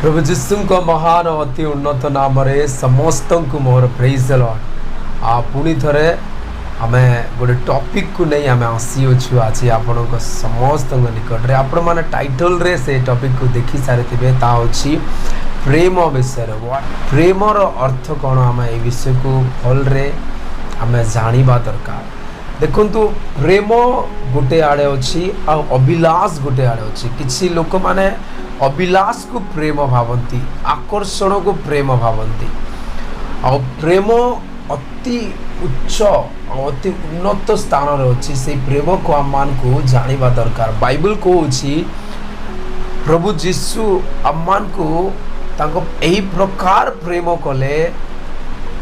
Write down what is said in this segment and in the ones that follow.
प्रभु जीशु महान अति उन्नत नाम समस्त को मोर प्रेज द लॉर्ड। पुणी थे आम गोटे टॉपिक को नहीं आम आसीचु आज आपण समस्त निकट में आपण मैंने टाइटल रे से टॉपिक को देखी सारी थे प्रेम विषय प्रेमर अर्थ कौन आम ए विषय को भल रे आम जाना दरकार। देखु प्रेम गोटे आड़े अच्छी अभिलाष गोटे आड़े अच्छी किसी लोक माने अभिलाष को प्रेम भावती आकर्षण को प्रेम भावती आ प्रेम अति उच्च अति उन्नत स्थान अच्छी से प्रेम को आम मान को जाना दरकार। बाइबल कहूँ प्रभु जीशु आम मान को यही प्रकार प्रेम कले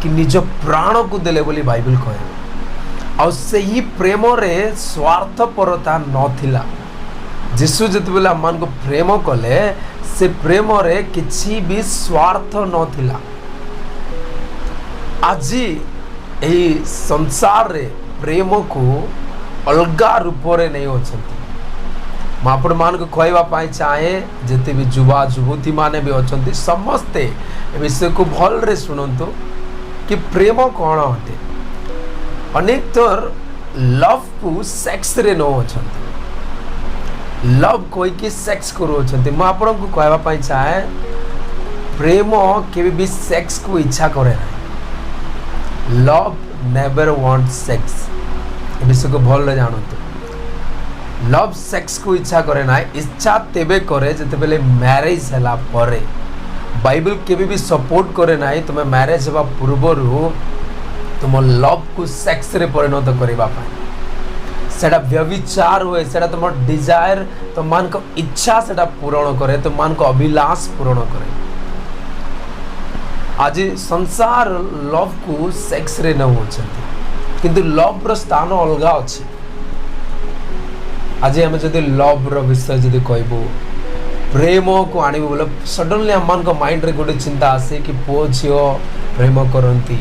कि निज प्राण को देले बोली बाइबल कहे और से ही प्रेम रे स्वार्थपरता नथिला। जीशु जितेबाला आम को प्रेम कले से प्रेम रे किसी भी स्वार्थ नथिला। आज यही संसार रे प्रेम को अलगा रूप रे नहीं होचंती। आपण मान को कहवाई चाहे जिते भी युवा युवती माने भी अच्छा समस्ते विषय को भल रे शुणु कि प्रेम कौन अटे। अनेक थर लव को सेक्स रे न होचंती लव कोई कि सेक्स करूछंती। मु आपन को कहवाई चाहे प्रेम केबे भी सेक्स को इच्छा करे ना। लव नेवर वांट सेक्स ए विषय को भल रे जानतु। लव सेक्स को इच्छा करे ना इच्छा तेबे करे जते बेले मैरिज हला परे। बाइबल केबे भी सपोर्ट करे ना तुम मैरिज हवा पूर्वरु तुम लव को सेक्स रे परिणत करबा पाए सेटा व्यभिचार हुए सेटा तुम डिजायर तुम मान को इच्छा सेटा पूर्ण करे तुम मान को अभिलाष पूर्ण करे। आज संसार लव को सेक्स रे न होचंती किंतु लव रो स्थान अलगा अछि। आज आम जदि लव रो विषय जदि कहबो प्रेम को आनिबो बोले सडनली हम मान को माइंड रे गोटे चिंता आसे कि पुओ झियो प्रेम करंती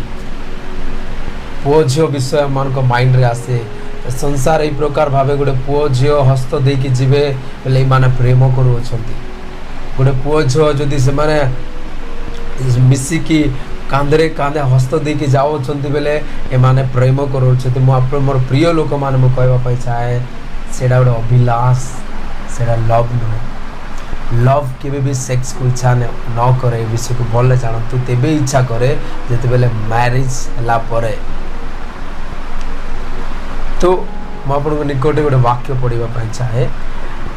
पुओ झियो विषय मान को माइंड रे आसे। संसार यही प्रकार भावे गोटे पुओ झियो हस्त देकी जीवे बोले माने प्रेम करूछंती। गोटे पुओ झियो जदि से माने मिसिकी कांधरे कांधे हस्त देकी जाओछंती बेले ए माने प्रेम करूछंती। मो आप मोर प्रिय लोक माने मो कहबा पई चाहे सेडा गोटे अभिलाष सेडा लव नुहे। लव केबे भी सेक्स को इच्छा न करे विषय को भले जानतु तेबे इच्छा करे जेते बेले मैरिज हला परे। तो मु आपन निकटे गोटे वाक्य पढ़िबा पई चाहे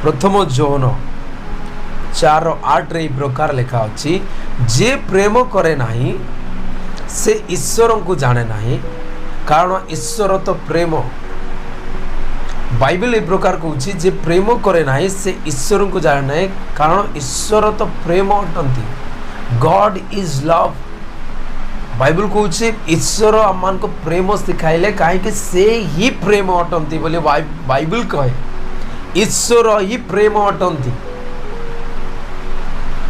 प्रथम जोन 4:8 रे प्रकार लिखा अछि जे प्रेम करे नाही से ईश्वर को जाने नाही कारण ईश्वर तो प्रेम। बाइबल ए प्रकार कहूँ जे प्रेम करे नाही से ईश्वर को जाने नाही कारण ईश्वर तो प्रेम अटंती। God is love. बाइबल कहूँ ईश्वर आम को प्रेम सिखाइले कहीं से ही प्रेम अटंती बोले बाइबल कहे ईश्वर ही प्रेम अटंती।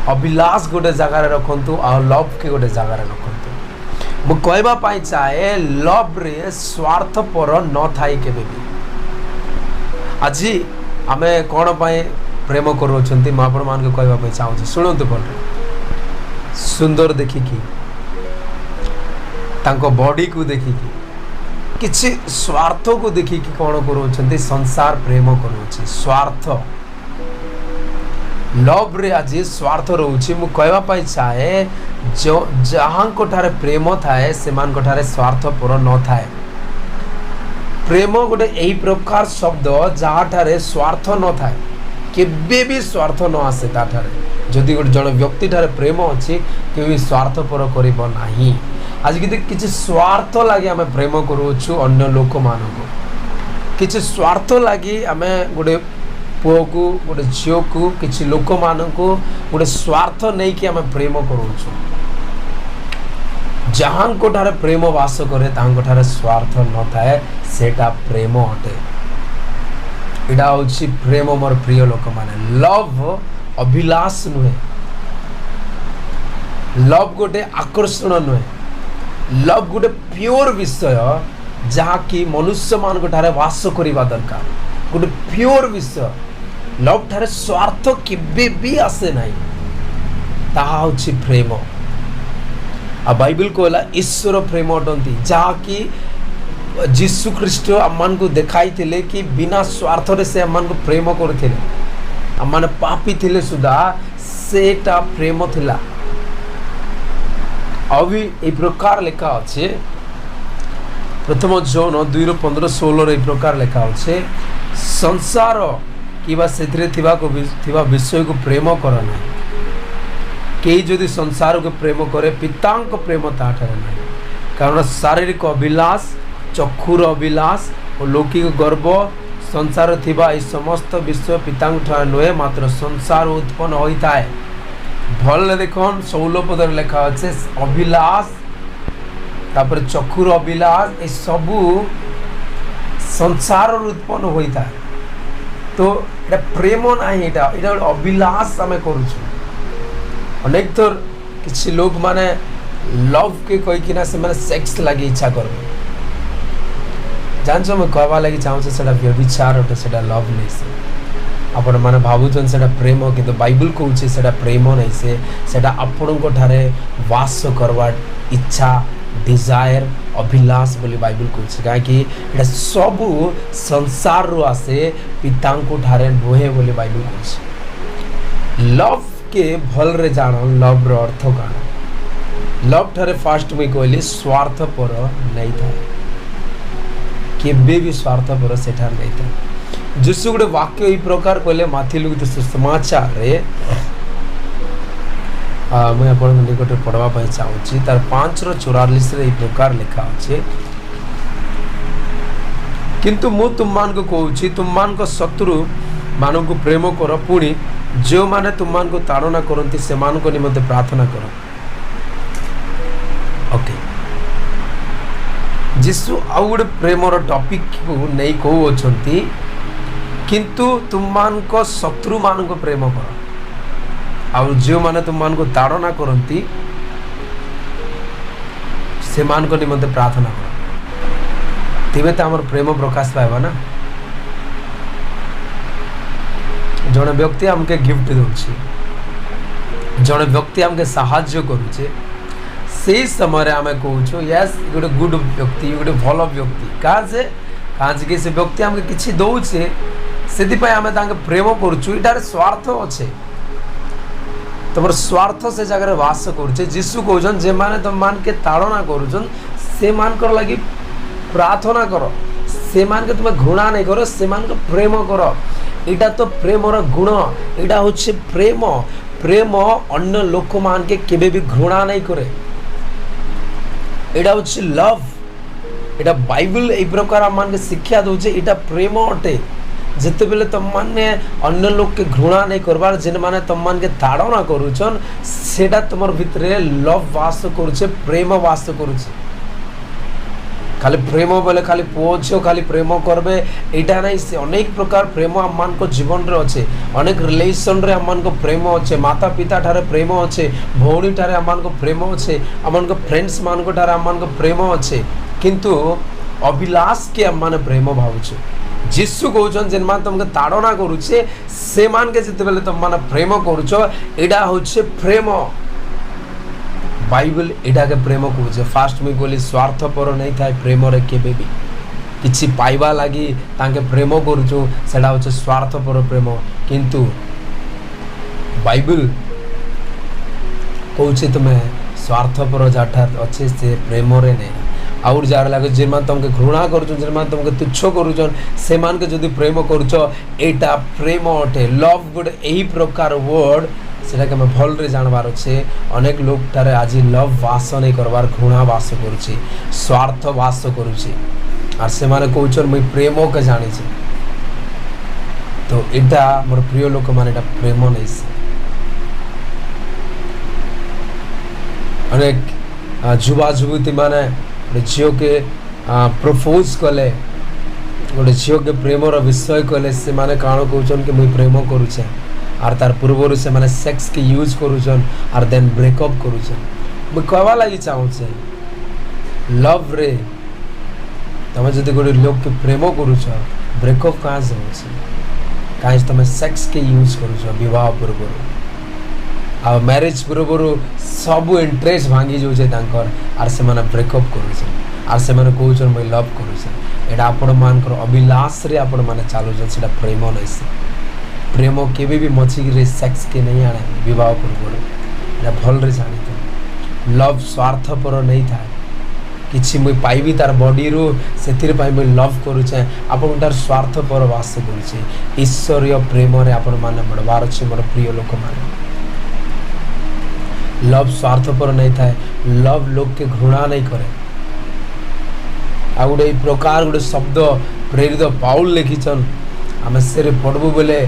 अभिलाष गोटे जगार रखंतु आ लव के गोटे जगार रखंतु। मु कहबा पाई चाहे लव रे स्वार्थपर न थाई केबे भी। आज आमे कौन पाए प्रेम करूछंती मु आपण मान को कहबा पाई चाहूँ शुणु भल सुंदर देखिकी तांको बॉडी को देखिकी किछि स्वार्थ को देखिकी कौन करूछंती संसार प्रेम करूछि स्वार्थ लव रे आज स्वार्थ रहउछि। मु कहबा पाई चाहे जो जहां कोठारे प्रेम थाए से मान कोठारे स्वार्थ पर न थाए। प्रेम गोटे यही प्रकार शब्द जहाँ ठारे स्वार्थ न थाए केबे भी स्वार्थ न आसे ताठारे। जदि गोटे जन व्यक्ति ठारे प्रेम अच्छी केबे स्वार्थ पर करिबो नाही। आज किछि स्वार्थ लागि आमे प्रेम करूछु अन्य लोक मानको किछि स्वार्थ लागि आमे गोटे पुओ को गोटे झियो को किछि लोक मानको गोटे स्वार्थ नहीं कि आमे प्रेम करूछु। जहां कोठारे प्रेम वास करे तांको ठारे स्वार्थ न थाए सेटा प्रेम अटे। एटा होछि प्रेम मोर प्रिय लोक माने। लव अभिलाष नुहे लव गोटे आकर्षण नुहे लव गोटे प्योर विषय जहाँ कि मनुष्य मान ठारे वास करिबा दरकार गोटे प्योर विषय लव ठारे स्वार्थ केबे भी आसे नाही। ତାହା ହେଉଛି ପ୍ରେମ। ଆଉ ବାଇବଲ କହିଲା ଈଶ୍ୱର ପ୍ରେମ ଅଟନ୍ତି, ଯାହାକି ଯୀଶୁ ଖ୍ରୀଷ୍ଟ ଆମମାନଙ୍କୁ ଦେଖାଇଥିଲେ କି ବିନା ସ୍ୱାର୍ଥରେ ସେ ଆମମାନଙ୍କୁ ପ୍ରେମ କରିଥିଲେ। ଆମମାନେ ପାପୀ ଥିଲେ ସୁଦ୍ଧା ସେଟା ପ୍ରେମ ଥିଲା। ଆଉ ବି ଏଇ ପ୍ରକାର ଲେଖା ଅଛି ପ୍ରଥମ ଜନ 2:15-16 ଏଇ ପ୍ରକାର ଲେଖା ଅଛି, ସଂସାର କିମ୍ବା ସେଥିରେ ଥିବା ବିଷୟକୁ ପ୍ରେମ କର ନାହିଁ। କେହି ଯଦି ସଂସାରକୁ ପ୍ରେମ କରେ ପିତାଙ୍କ ପ୍ରେମ ତାହାଠାରେ ନାହିଁ। କାରଣ ଶାରୀରିକ ଅଭିଳାଷ, ଚକ୍ଷୁର ଅଭିଳାଷ ଓ ଲୌକିକ ଗର୍ବ ସଂସାର ଥିବା ଏହି ସମସ୍ତ ବିଷୟ ପିତାଙ୍କ ଠାରେ ନୁହେଁ, ମାତ୍ର ସଂସାର ଉତ୍ପନ୍ନ ହୋଇଥାଏ। ଭଲରେ ଦେଖନ୍ 16 ପଦରେ ଲେଖା ଅଛି ଅଭିଳାଷ, ତାପରେ ଚକ୍ଷୁର ଅଭିଳାଷ, ଏସବୁ ସଂସାରରୁ ଉତ୍ପନ୍ନ ହୋଇଥାଏ। ତ ଏଇଟା ପ୍ରେମ ନାହିଁ, ଏଇଟା ଗୋଟେ ଅଭିଳାଷ ଆମେ କରୁଛୁ। ଅନେକ ଥର କିଛି ଲୋକ ମାନେ ଲଭ୍ କେ କହିକିନା ସେମାନେ ସେକ୍ସ ଲାଗି ଇଚ୍ଛା କରିବେ। ଜାଣିଛ ମୁଁ କହିବା ଲାଗି ଚାହୁଁଛି ସେଇଟା ବ୍ୟଭିଚାର ଅଟେ, ସେଇଟା ଲଭ୍ ନାହିଁ। ସେ ଆପଣମାନେ ଭାବୁଛନ୍ତି ସେଇଟା ପ୍ରେମ, କିନ୍ତୁ ବାଇବଲ କହୁଛି ସେଇଟା ପ୍ରେମ ନାହିଁ। ସେଇଟା ଆପଣଙ୍କ ଠାରେ ବାସ କରବା ଇଚ୍ଛା, ଡିଜାୟାର, ଅଭିଳାଷ ବୋଲି ବାଇବଲ କହୁଛି। କାହିଁକି ଏଇଟା ସବୁ ସଂସାରରୁ ଆସେ, ପିତାଙ୍କ ଠାରେ ନୁହେଁ ବୋଲି ବାଇବଲ କହୁଛି। ଲଭ୍ କେ ଭଲରେ ଜାଣ, ଲଭ୍ର ଅର୍ଥ କ'ଣ? ଲଭ୍ ଠାରେ ଫାଷ୍ଟ ମୁଇଁ କହିଲି ସ୍ୱାର୍ଥପର ନାଇଁ ଥାଏ, କେବେ ବି ସ୍ୱାର୍ଥପର ସେଠାରେ ନାଇଁ ଥାଏ। ଯୀଶୁ ଗୋଟେ ବାକ୍ୟ ଏଇ ପ୍ରକାର କହିଲେ ମାଥି ଲିଖିତ ସୁସମାଚାରରେ, ମୁଇଁ ଆପଣଙ୍କ ନିକଟରେ ପଢ଼ବା ପାଇଁ ଚାହୁଁଛି। ତାର 5:44 ଏଇ ପ୍ରକାର ଲେଖା ଅଛି, କିନ୍ତୁ ମୁଁ ତୁମମାନଙ୍କୁ କହୁଛି ତୁମମାନଙ୍କ ଶତ୍ରୁ ମାନଙ୍କୁ ପ୍ରେମ କର, ପୁଣି ଯେଉଁମାନେ ତୁମମାନଙ୍କୁ ତାଡ଼ନା କରନ୍ତି ସେମାନଙ୍କ ନିମନ୍ତେ ପ୍ରାର୍ଥନା କର। ଓକେ, ଯୀଶୁ ଆଉ ଗୋଟେ ପ୍ରେମର ଟପିକକୁ ନେଇ କହୁଅଛନ୍ତି, କିନ୍ତୁ ତୁମମାନଙ୍କ ଶତ୍ରୁମାନଙ୍କୁ ପ୍ରେମ କର, ଆଉ ଯେଉଁମାନେ ତୁମମାନଙ୍କୁ ତାଡ଼ନା କରନ୍ତି ସେମାନଙ୍କ ନିମନ୍ତେ ପ୍ରାର୍ଥନା କର। ତେବେ ତ ଆମର ପ୍ରେମ ପ୍ରକାଶ ପାଇବ ନା। ଜଣେ ବ୍ୟକ୍ତି ଆମକେ ଗିଫ୍ଟ ଦେଉଛି, ଜଣେ ବ୍ୟକ୍ତି ଆମକେ ସାହାଯ୍ୟ କରୁଛେ, ସେଇ ସମୟରେ ଆମେ କହୁଛୁ ୟେସ୍ ଗୋଟେ ଗୁଡ୍ ବ୍ୟକ୍ତି, ଗୋଟେ ଭଲ ବ୍ୟକ୍ତି। କାହିଁକି ସେ ବ୍ୟକ୍ତି ଆମକେ କିଛି ଦେଉଛେ, ସେଥିପାଇଁ ଆମେ ତାଙ୍କୁ ପ୍ରେମ କରୁଛୁ। ଏଇଟାରେ ସ୍ୱାର୍ଥ ଅଛେ, ତମର ସ୍ୱାର୍ଥ ସେ ଜାଗାରେ ବାସ କରୁଛେ। ଯୀଶୁ କହୁଛନ୍ ଯେମାନେ ତମମାନକେ ତାଡ଼ନା କରୁଛନ୍ ସେମାନଙ୍କର ଲାଗି ପ୍ରାର୍ଥନା କର, ସେମାନଙ୍କୁ ତୁମେ ଘୃଣା ନାଇଁ କର, ସେମାନଙ୍କୁ ପ୍ରେମ କର। ଏଇଟା ତ ପ୍ରେମର ଗୁଣ, ଏଇଟା ହଉଛି ପ୍ରେମ। ପ୍ରେମ ଅନ୍ୟ ଲୋକମାନକେ କେବେ ବି ଘୃଣା ନାଇଁ କରେ, ଏଇଟା ହଉଛି ଲଭ୍। ଏଇଟା ବାଇବଲ এই ପ୍ରକାର ଆମମାନଙ୍କୁ ଶିକ୍ଷା ଦଉଛି, ଏଇଟା ପ୍ରେମ ଅଟେ। ଯେତେବେଳେ ତମମାନେ ଅନ୍ୟ ଲୋକକେ ଘୃଣା ନାଇଁ କରବାର, ଯେମାନେ ତମମାନକେ ତାଡ଼ନା କରୁଛନ୍, ସେଟା ତୁମର ଭିତରେ ଲଭ୍ ବାସ କରୁଛେ, ପ୍ରେମ ବାସ କରୁଛେ। खाली प्रेम बोले खाली पुओ झील खाली प्रेम करबे एटा नहीं, से अनेक प्रकार प्रेम आम मान जीवन रे अच्छे, अनेक रिलेशन रे आम मान प्रेम अच्छे, माता पिता ठारे प्रेम अच्छे, भौणी ठारे आम मान प्रेम अच्छे, आम मान फ्रेंड्स मान ठारे आम मान प्रेम अच्छे, किंतु अभिलाष के आम मान प्रेम भावुचे। जीशु कहउछन जेन मान तुमके ताड़ना करूछे से मान के जिते बेले तुम मान प्रेम करूछो, एडा होछे प्रेम। बाइबल एडा के प्रेम कहउछे। फास्ट में बोली स्वार्थपर नहीं थाए प्रेम रे केबे भी किछि पाइबा लागि तांके प्रेम करूछो, सेडा होछे स्वार्थपर प्रेम। किंतु बाइबल कहउछे तुमे स्वार्थपर जाठा अच्छे से प्रेम रे नहीं। आउर जार लागे जेमान तुमके घृणा करूछन, जेमान तुमके तुच्छ करूछन, से मान के जदी प्रेम करूछो एटा प्रेम अटे। लव गुड एही प्रकार वर्ड सेटा के भल रे जानबार छे। अनेक लोग तारे आज लव वास नहीं करबार, घृणा वास करूछी, स्वार्थ वास करूछी, आर से माने कहउछन मैं प्रेम के जानि छी। तो एटा मोर प्रिय लोक माने एटा प्रेम नहीं से। अनेक जुवा जुवती माने झील के प्रपोज कले, गोटे झील के प्रेमर विषय कले, से माने काण कहउछन कि मुई प्रेम करूछे, आर तार पूर्वर से माने सेक्स के यूज करूछन, आर देन ब्रेकअप करूछन। मुई कहवा लागि चाहूछे लव रे तमे जदि गोटे लोक के प्रेम करूछ, ब्रेकअप कहाँ से होछे? काहे तमे सेक्स के यूज करूछ विवाह पूर्वर। आ मैरिज पूर्व सब इंटरेस्ट भांगी जाऊे आर से ब्रेकअप कर से कौन मुझे लव करुचे एटा आपण मान अभिलाष रे आपण मैंने चलुन से प्रेम नहीं से प्रेम केवे भी मचिक सेक्स के नहीं आने विवाह पूर्व भल जानी लव स्वार्थपर नहीं था कि मुझे पाइबी तार बॉडी रू से मुझे लव करुचे आपन तार स्वार्थपर वास करुचे ईश्वरीय प्रेम रे आपण माने बढ़वार अच्छे मोर प्रिय लोक माने लव स्वार्थपर नहीं था लव लोग के घृणा नहीं करे आ गोटे प्रकार गोटे शब्द प्रेरित पाउल लिखिछन आम से पढ़बू बेले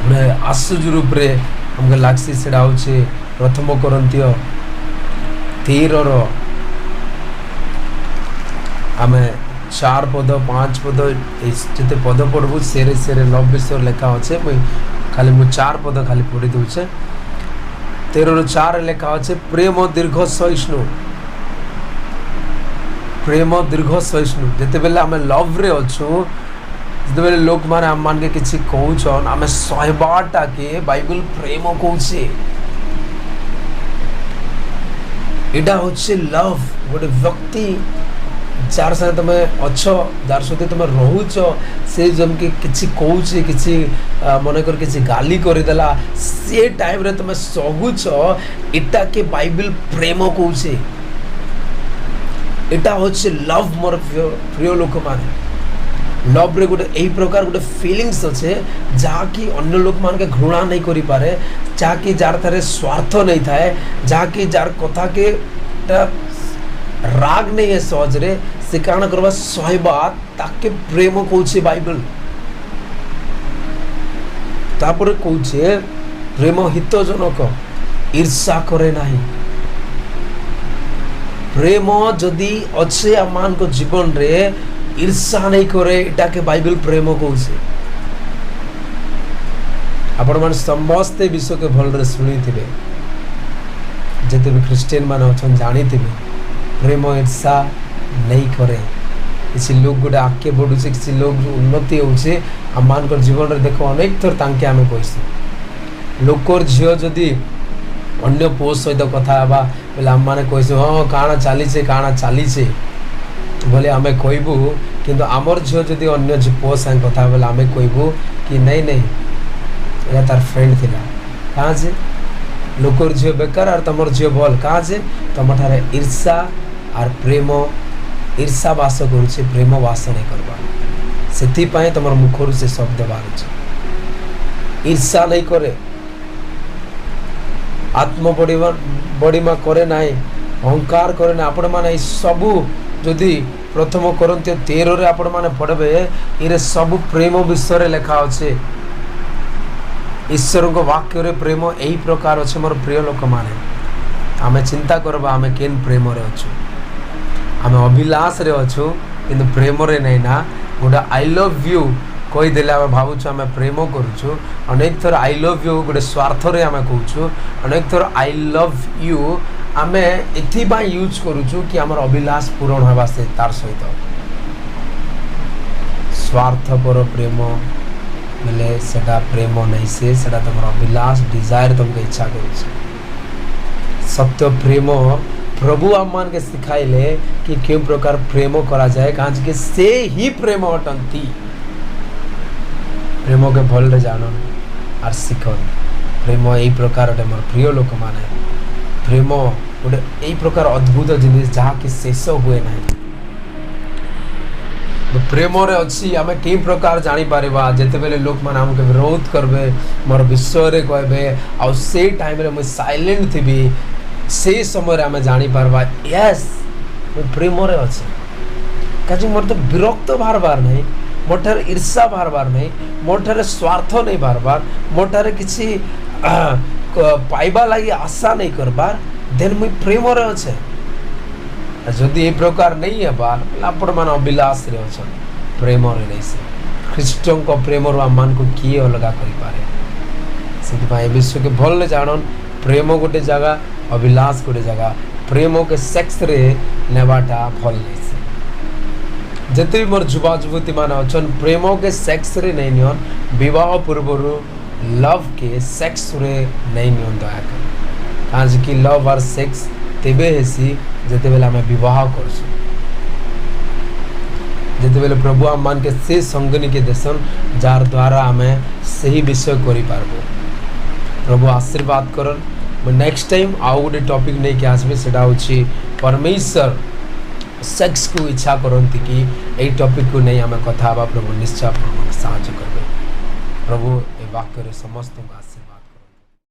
गोटे आश्चर्य रूप रे हमके लागसी सेटा होचे प्रथम कोरिन्थियो 13 आम 4 पद 5 पद जिते पद पढ़बू सेरे सेरे लव विषय लेखा अच्छे खाली मु 4 पद खाली पढ़ी दूचे 13:4 लेखा अच्छे प्रेम दीर्घ सहिष्णु प्रेम दीर्घ सहिष्णु जिते बेले आम लव रे अच्छु जिते बेले लोक माने आम मान के किछि कहउछन आम सहबाटा के बाइबल प्रेम कहउछे एटा होचे लव गोटे व्यक्ति जार साथ तुम अच्छ जार सहित तुम रोच से जमके किसी कौचे किसी मनकर किसी गाली करदेला से टाइम रे तुम सहुच इटा के बाइबल प्रेम कौचे इटा होचे लव मोर प्रिय लोक माने लव रे गोटे यही प्रकार गोटे फीलिंग्स अच्छे जहाँ कि अन्य लोक मान के घृणा नहीं करि पारे जहाँ कि जार थारे स्वार्थ नहीं थाए जहाँ कि जार कथा के राग नहीं है सहज रे से कारण करवा सहबा ताके प्रेम कहउछे बाइबल तापर कहउछे प्रेम हितजनक ईर्षा करे नहीं प्रेम जदि अच्छे आमान को जीवन रे ईर्षा नहीं करे एटा के बाइबल प्रेम कहउछे आपण मान समस्ते विश्व के भल रे सुनी थिबे जते भी क्रिश्चियन मान अछन जानी थिबे प्रेम ईर्षा नहीं करे किसी लोग गोटे आगे बढ़ुचे किसी लोग उन्नति होचे आम जीवन रे देखो अनेक थर तांके आमे कहसी लोकर झियो जदि अन्य पुओ सहित कथा हेबा बोले आम माने कहसी हाँ काना चलीचे बोले आमे कहबू किंतु आमर झियो जदि अन्य पुओ संग कथा बोले आमे कहबू कि नहीं या तार फ्रेंड थिला कहाँ जे लोकर झियो बेकार और तमर झियो भल कहाँ जे तुम ठारे ईर्षा और प्रेम ईर्षा वास करुचे प्रेम वास नहीं करवा से तुम मुखर से शब्द बाहर ईर्षा नहीं करे आत्म बड़ीमा करे ना अहंकार करे ना आपण माने सबू जदि प्रथम कोरिन्थियो 13 रे आपण माने पढ़बे इरे सब प्रेम विषय रे लिखा अच्छे ईश्वर को वाक्य रे प्रेम यही प्रकार अच्छे मोर प्रिय लोक माने आमे चिंता करबा आमे केन प्रेम रे अछु आमे अभिलाष रे अछु किंतु प्रेम रे नहीं ना गोटे आई लव यू कही देले आमे भावुछु आमे प्रेम करूछु अनेक थर आई लव यू गोटे स्वार्थ रे आमे कहूछु अनेक थर आई लव यू आमे एथि बा यूज करूछु कि हमर अभिलाष पूर्ण होबा से तार सहित स्वार्थ पर प्रेम मिले सेटा प्रेम नहीं से सेटा तुम अभिलाष डिजायर तुमको इच्छा करूछु सत्य प्रेम प्रभु आम मान के सिखाइले कि क्यों प्रकार प्रेम करा जाए कहाँ कि से ही प्रेम अटंती प्रेम के भल रे जानन और शिखन प्रेम यही प्रकार गोटे मोर प्रिय लोक माने प्रेम गोटे यही प्रकार अद्भुत जिनिस जहाँ कि शेष हुए ना प्रेम रे अच्छी आमे कई प्रकार जानी पारिबा जेते बेले लोक मान हमके विरोध करबे मोर विषय रे कहबे आ से टाइम रे मैं साइलेंट थिबी से समय आमे जानी पारबा यस मैं प्रेम रे अछि काजे मोर तो विरक्त बार बार नहीं मोठार ईर्षा बार बार नहीं मोठार स्वार्थ नहीं बार बार मोठार किसी पाइबा लगी आशा नहीं करबार देन मुई प्रेम रे अछि जदि ए प्रकार नहीं है बार आपण मान अभिलाष रे अछि प्रेम रे नहीं से ख्रीष्टन को प्रेम रो मान को किए अलगा करि पारे सेति भाई विश्व के भल जानन प्रेम गोटे जगह अभिलाष गोटे जगह प्रेम के सेक्स रे नेबाटा भल नहीं से जते भी मोर युवा युवती मान अछन प्रेम के सेक्स रे नहीं नियन विवाह पूर्व लव के सेक्स रे नहीं नियन दया कर आज कि लव और सेक्स तेबे हेसी जेते बेला आम विवाह करसु जेते बेले प्रभु आम मान के से संगनी के देसन जार द्वारा आम सही विषय करि पारबो प्रभु आशीर्वाद करन मैं नेक्स्ट टाइम आउ गोटे टॉपिक नहीं के आसबे सेटा होछि परमेश्वर सेक्स को इच्छा करती कि यही टॉपिक को नहीं आम कथा प्रभु निश्चय प्रभु साहाय्य करबे प्रभु ए वाक्य समस्त